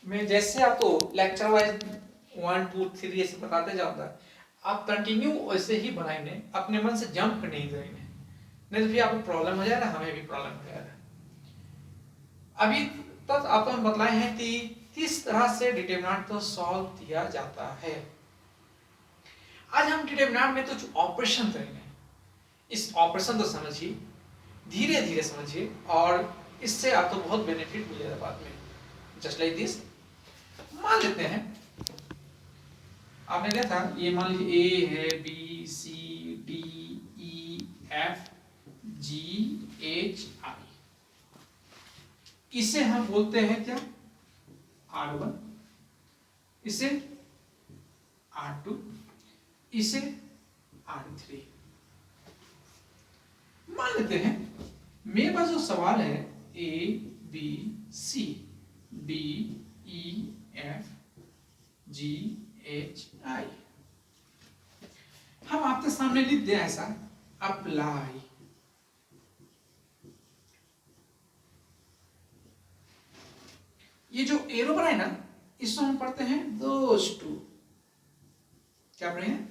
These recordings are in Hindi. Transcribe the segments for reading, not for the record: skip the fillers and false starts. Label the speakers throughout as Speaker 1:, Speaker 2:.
Speaker 1: मैं जैसे आपको लेक्चर वाइज 1 2 3 ऐसे बताते जाऊंगा, आप कंटिन्यू वैसे ही बनाएंगे, अपने मन से जंप नहीं करेंगे, नहीं तो फिर आपको प्रॉब्लम हो जाएगा, हमें भी प्रॉब्लम हो जाएगा। अभी तक आपको हम बतलाए हैं कि किस तरह से डिटरमिनेंट को सॉल्व किया जाता है। आज हम डिटरमिनेंट में कुछ ऑपरेशन करेंगे। इस ऑपरेशन को समझिए, धीरे धीरे समझिए, और इससे आपको बहुत बेनिफिट मिलेगा बाद में। जस्ट लाइक दिस, मान लेते हैं आपने देखा, ये मान लीजिए ए है, B C D E F G H I, इसे हम बोलते हैं क्या, R1, इसे R2, इसे R3। मान लेते हैं मेरे पास जो सवाल है A B C D E F G H I, हम आपके सामने लिख दें ऐसा, अप्लाई। ये जो एरो बनाए ना, इसको हम पढ़ते हैं दोज टू, क्या पढ़े हैं,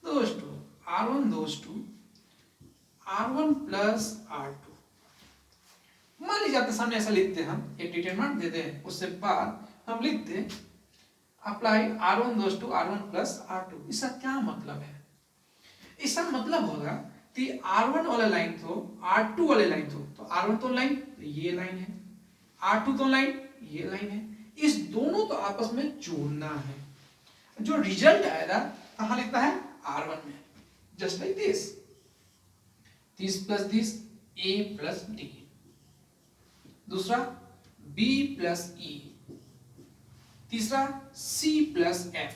Speaker 1: those two, R1 those two, R1 plus R2। मान लीजिए आपके सामने ऐसा लिखते हैं, हम एक डिटरमिनेंट देते हैं, उससे बाद हम लिखते हैं apply R1 those two R1 plus R2। इसका क्या मतलब है, इसका मतलब होगा कि R1 वाला लाइन तो R2 वाले लाइन तो R1 तो लाइन, ये लाइन है, R2 तो लाइन, ये लाइन है, इस दोनों को आपस में जोड़ना है। जो रिजल्ट आएगा कहां लिखता है, R1 में, just like this, this plus this, A plus D, दूसरा B प्लस E, तीसरा C प्लस F,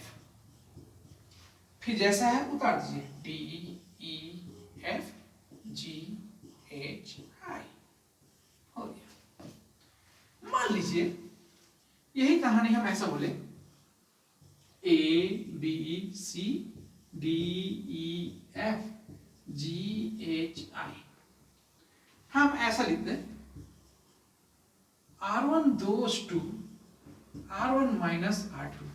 Speaker 1: फिर जैसा है उतार दीजिए, D E F G H I, हो गया। मान लीजिए यही कहानी हम ऐसा बोले, A B C D E F G H I, हम ऐसा लिखते हैं R1 those two R1 minus R2।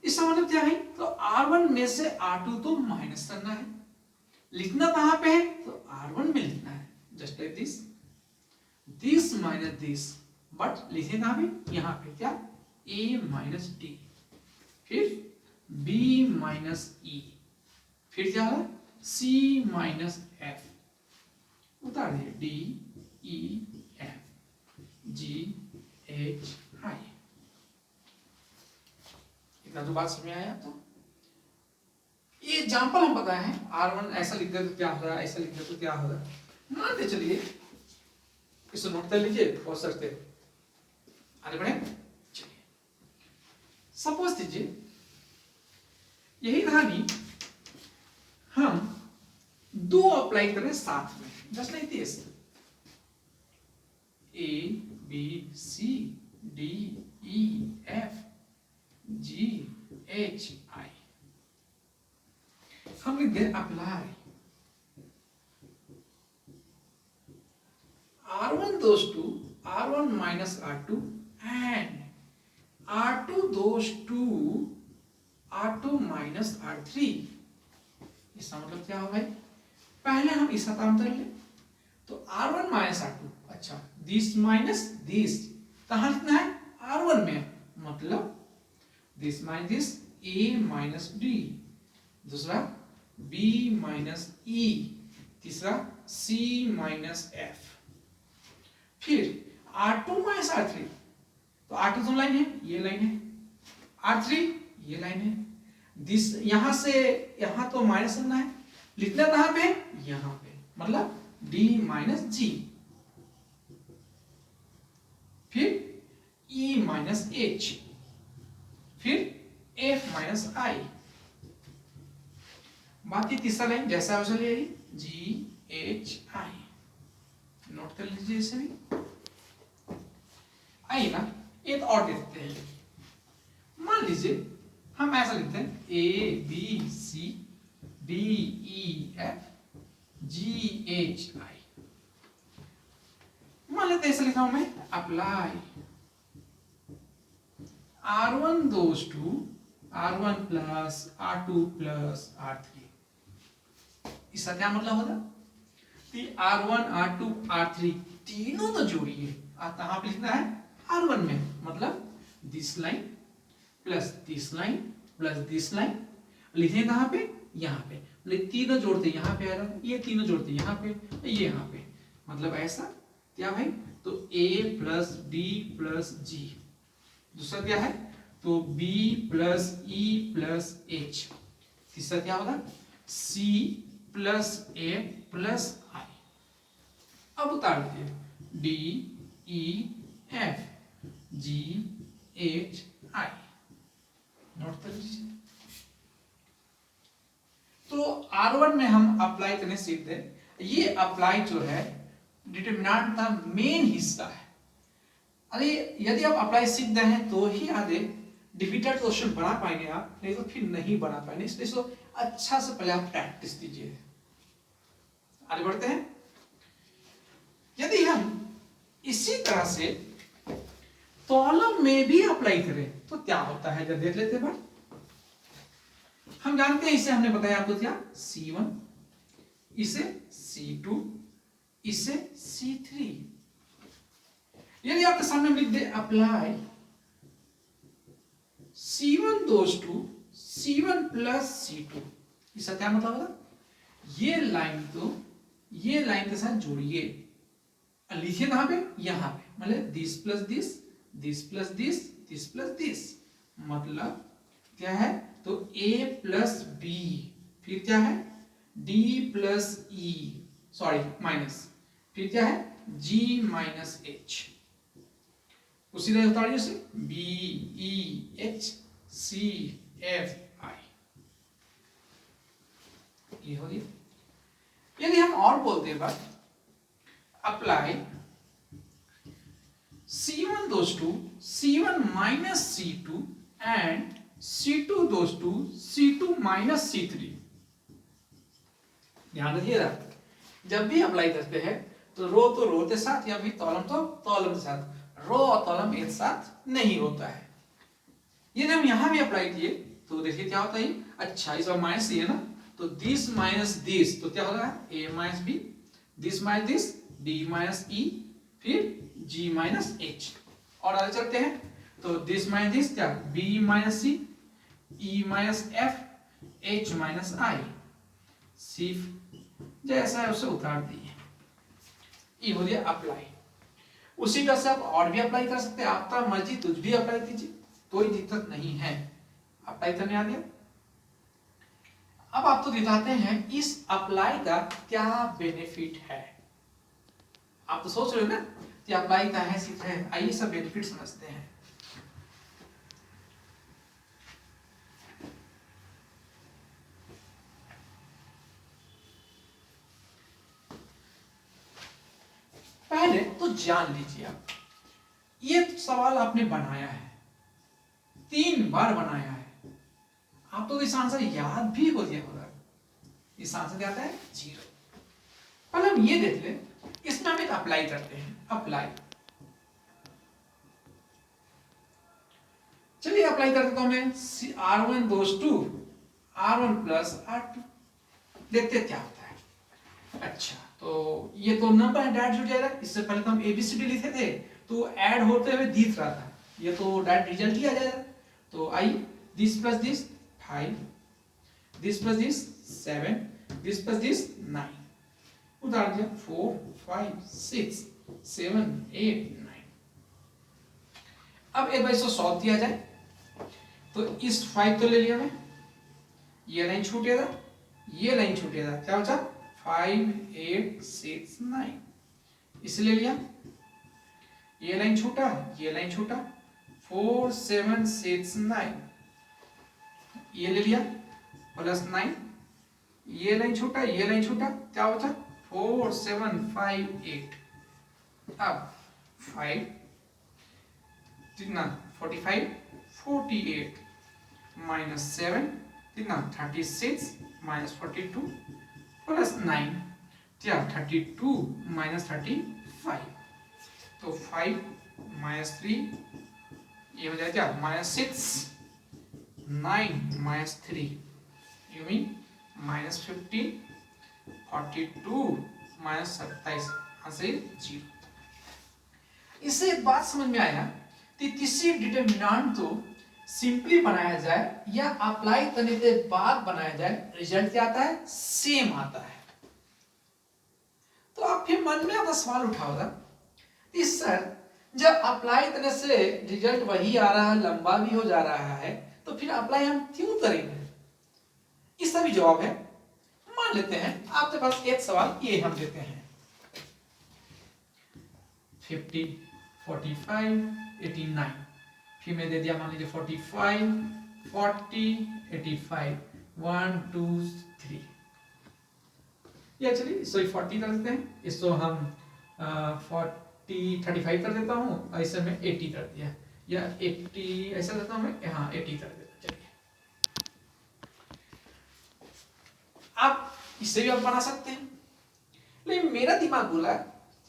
Speaker 1: इसका मतलब क्या है, तो R1 में से R2 तो माइनस करना है, लिखना कहां पे है, तो R1 में लिखना है, just like this, this minus this, but लिखे कहां पे, यहां पे, क्या, A माइनस डी, फिर B माइनस E, फिर क्या है, C माइनस F, उतार दिए, D E F G H I। इतना तो बात समझ में आया आपको। ये एग्जांपल हम बताए हैं, R1 ऐसा लिख दे तो क्या होगा, ऐसा लिख दे तो क्या होगा। मानते चलिए, इसे नोट कर लीजिए, हो सकते आगे बढ़े। चलिए सपोज कीजिए यही कहानी हम दो अप्लाई करें साथ में, just like this, A B C D E F G H I, हम लिख दें apply R1 those two R1 minus R2 and R2 those two R2 minus R3। इसका मतलब क्या होगा, पहले हम इसका काम कर ले, तो R1 माइनस R2, अच्छा दिस माइनस दिस कहां लिखना है, R1 में, मतलब this minus this, A minus D, दूसरा B माइनस E, तीसरा C माइनस F, फिर R2 माइनस R3, तो R2 तो लाइन है, ये लाइन है, R3 ये लाइन है, दिस यहां से यहां तो माइनस करना है, लिखना कहां पे, यहां पे, मतलब D माइनस G, फिर E माइनस H, फिर F माइनस I, बाकी तीसरा लाइन जैसा वैसा ले आइए, G H I, नोट कर लीजिए इसे भी। आइए ना एक और देखते हैं, मान लीजिए हम ऐसा लिखते हैं A B C D E F G H I, मान लेते हैं ऐसा लिख रहा हूं मैं, apply R1 goes to R1 plus R2 plus R3। इसका क्या मतलब होगा कि R1 R2 R3 तीनों तो जोड़िए, कहां पे लिखना है, R1 में, मतलब this line plus this line plus this line, लिखे कहां पे, यहाँ पे, मतलब तीनों जोड़ते यहाँ पे आ रहा है, ये तीनों जोड़ते यहाँ पे, ये यहाँ पे, मतलब ऐसा क्या भाई, तो A plus D plus G, दूसरा क्या है तो B plus E plus H, तीसरा क्या होगा C plus A plus I। अब उतार दीजिए D E F G H I, note कर लीजिए। तो R1 में हम अप्लाई करने सीख गए, ये अप्लाई जो है डिटरमिनेंट का मेन हिस्सा है। अरे यदि आप अप्लाई सीख गए हैं तो ही आगे डिफिकल्ट क्वेश्चन बना पाएंगे आप, नहीं तो फिर नहीं बना पाएंगे, इसलिए सो अच्छा से पहले आप प्रैक्टिस कीजिए। आगे बढ़ते हैं। यदि हम इसी तरह से कॉलम में भी अप्लाई करें तो क्या होता है, जब देख लेते हैं। हम जानते हैं, इसे हमने बताया आपको क्या, C1, इसे C2, इसे C3। यदि आपके सामने लिख they apply C1 goes to C1 plus C2, इसका क्या मतलब होगा, ये लाइन के साथ जोड़िए, लिखिए कहां पे, यहां पे, मतलब this plus this, this plus this, this plus this, मतलब क्या है तो A प्लस B, फिर क्या है D plus E, sorry minus, फिर क्या है G माइनस H, उसी तरह उतारिए उसे B E H C F I, ये हो गया। यदि हम और बोलते हैं बात, apply C1 goes to C1 minus C2 and C2 goes to C2 minus C3। ध्यान रखिएगा, जब भी अप्लाई करते हैं तो रो के साथ या फिर कॉलम तो कॉलम के साथ, रो और कॉलम एक साथ नहीं होता है। ये जब यहां भी अप्लाई किए तो देखिए क्या होता है, अच्छा इस बार माइनस है ना, तो दिस माइनस दिस, तो क्या होगा A minus B, this minus this D minus E, फिर G माइनस H। और आगे चलते हैं तो दिस माइनस दिस क्या, B minus C, E minus F, H minus I, सिर्फ जैसा है उसे उतार दिए, ये हो गया अप्लाई। उसी तरह से आप और भी अप्लाई कर सकते हैं, आपका मर्जी, कुछ भी अप्लाई कीजिए, कोई दिक्कत नहीं है। अप्लाई करने आ गया। अब आप तो दिखाते हैं इस अप्लाई का क्या बेनिफिट है। आप तो सोच रहे हो ना कि अप्लाई का है सिर्फ है, आइए सब बेनिफिट समझते हैं। पहले तो जान लीजिए, आप ये सवाल आपने बनाया है, 3 बार बनाया है, आप तो इस आंसर याद भी हो गया होगा। इस आंसर क्या आता है 0। पहले हम ये देख ले, इसमें हम एक अप्लाई करते हैं, अप्लाई, चलिए अप्लाई करते तो हमें R1 goes to R1 plus R2, देखते क्या होता है। अच्छा तो ये तो नंबर डायरेक्ट जुड़ जाएगा, इससे पहले तो हम ABCD लिखे थे तो ऐड होते हुए दिख रहा था, ये तो डायरेक्ट रिजल्ट ही आ जाएगा। तो I this plus this 5, this plus this 7, this plus this 9, उतार दिया 4 5 6 7 8 9। अब एक बार इसको सॉल्व किया जाए तो इस 5 तो ले लिया मैं, ये लाइन छूटेगा, ये लाइन छूटेगा, क्या बचा 5 8 6 9, इसे ले लिया, ये लाइन छूटा, ये लाइन छूटा, 4 7 6 9, ये ले लिया प्लस 9, ये लाइन छूटा, ये लाइन छूटा, क्या बचा 4 7 5 8। अब 5 कितना 45 48 माइनस 7 कितना 36 माइनस 42 प्लस 9 क्या 32 माइनस 35। तो 5 माइनस 3, ये हो जाएगा -6, 9 माइनस 3, यू मीन -15, 42 माइनस 27, से 0। इससे एक बात समझ में आया कि किसी डिटरमिनेंट को सिंपली बनाया जाए या अप्लाई करने के बाद बनाया जाए, रिजल्ट क्या आता है? सेम आता है। तो आप फिर मन में आपका सवाल उठा होगा कि सर जब अप्लाई करने से रिजल्ट वही आ रहा है, लंबा भी हो जा रहा है, तो फिर अप्लाई हम क्यों करेंगे? इसका भी जवाब है। मान लेते हैं आपके पास एक सवाल ये हम देते हैं 50, 45, 89, फिर मैं दे दिया मान लीजिए 45, 40, 85, 1 2 3, या चलिए सॉरी 40 कर देते हैं, इसको हम 35 कर देता हूँ, ऐसे में 80 कर दिया, या 80 ऐसा करता हूँ मैं, हाँ 80 कर देता। चलिए आप इससे भी आप बना सकते हैं, लेकिन मेरा दिमाग बोला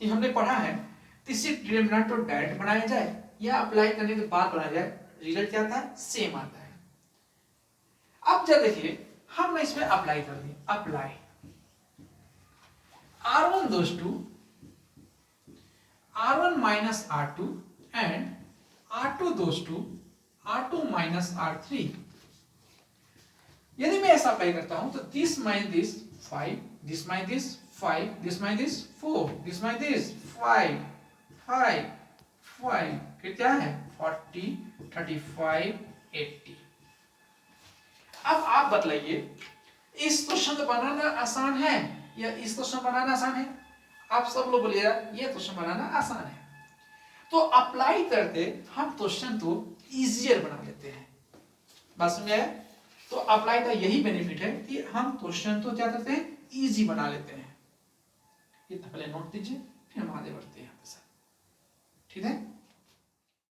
Speaker 1: कि हमने पढ़ा है किसी डिटरमिनेंट को डायरेक्ट बनाया जाए या अप्लाई करने के बाद बनाया जाए, रिजल्ट क्या आता है? सेम आता है। अब जब देखिए हमने इसमें अप्लाई कर दिया, apply R1 goes to R1 minus R2 and R2 goes to R2 minus R3। यदि मैं ऐसा अप्लाई करता हूं तो this minus this 5, this minus this 5, this minus this 4, this minus this 5, 5, 5, फिर क्या है 40, 35, 80। अब आप बतलाइए इस क्वेश्चन को बनाना आसान है या इस क्वेश्चन बनाना आसान है? आप सब लोग बोलिएगा ये क्वेश्चन बनाना आसान है। तो अप्लाई करते हम क्वेश्चन तो इजियर बना लेते हैं। बात समझ आया? तो अप्लाई का यही बेनिफिट है कि हम क्वेश्चन तो क्या करते हैं? इजी बना लेते हैं। इतना पहले नोट दीजिए, फिर हम आगे बढ़ते हैं आपके साथ। ठीक है?